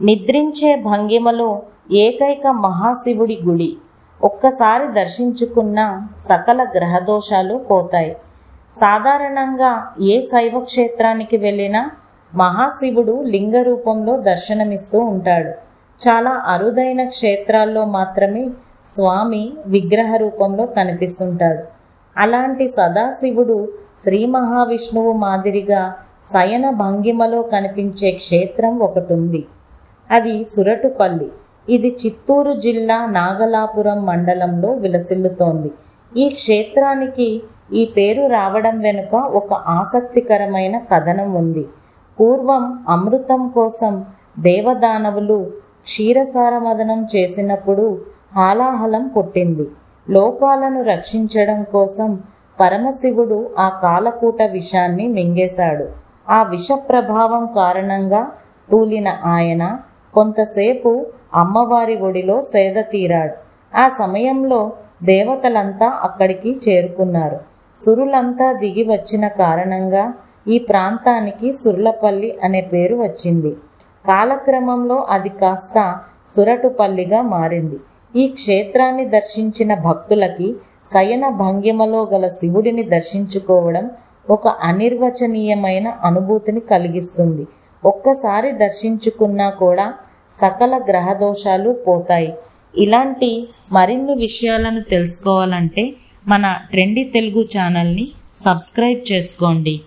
నిద్రించే భంగిమలో ఏకైక మహాశివుడి గుడి. ఒక్కసారి దర్శించుకున్న సకల గ్రహదోషాలు పోతాయి. సాధారణంగా ఏ శైవ క్షేత్రానికి వెళ్ళినా మహాశివుడు లింగ రూపంలో దర్శనమిస్తూ ఉంటాడు. చాలా అరుదైన క్షేత్రాల్లో మాత్రమే స్వామి విగ్రహ రూపంలో కనిపిస్తుంటాడు. అలాంటి సదాశివుడు శ్రీ మహావిష్ణువు మాదిరిగా శయన భంగిమలో కనిపించే క్షేత్రం ఒకటి ఉంది. అది సురటుపల్లి. ఇది చిత్తూరు జిల్లా నాగలాపురం మండలంలో విలసిల్లుతోంది. ఈ క్షేత్రానికి ఈ పేరు రావడం వెనుక ఒక ఆసక్తికరమైన కథనం ఉంది. పూర్వం అమృతం కోసం దేవదానవులు క్షీరసార మదనం చేసినప్పుడు హాలాహలం పుట్టింది. లోకాలను రక్షించడం కోసం పరమశివుడు ఆ కాలకూట విషాన్ని మింగేశాడు. ఆ విష ప్రభావం కారణంగా తూలిన ఆయన కొంతసేపు అమ్మవారి ఒడిలో సేద తీరాడు. ఆ సమయంలో దేవతలంతా అక్కడికి చేరుకున్నారు. సురులంతా దిగి వచ్చిన కారణంగా ఈ ప్రాంతానికి సుర్లపల్లి అనే పేరు వచ్చింది. కాలక్రమంలో అది కాస్త సురటుపల్లిగా మారింది. ఈ క్షేత్రాన్ని దర్శించిన భక్తులకి శయన భంగిమలో గల శివుడిని దర్శించుకోవడం ఒక అనిర్వచనీయమైన అనుభూతిని కలిగిస్తుంది. ఒక్కసారి దర్శించుకున్నా కూడా సకల గ్రహదోషాలు పోతాయి. ఇలాంటి మరిన్ని విషయాలను తెలుసుకోవాలంటే మన ట్రెండీ తెలుగు ఛానల్ని సబ్స్క్రైబ్ చేసుకోండి.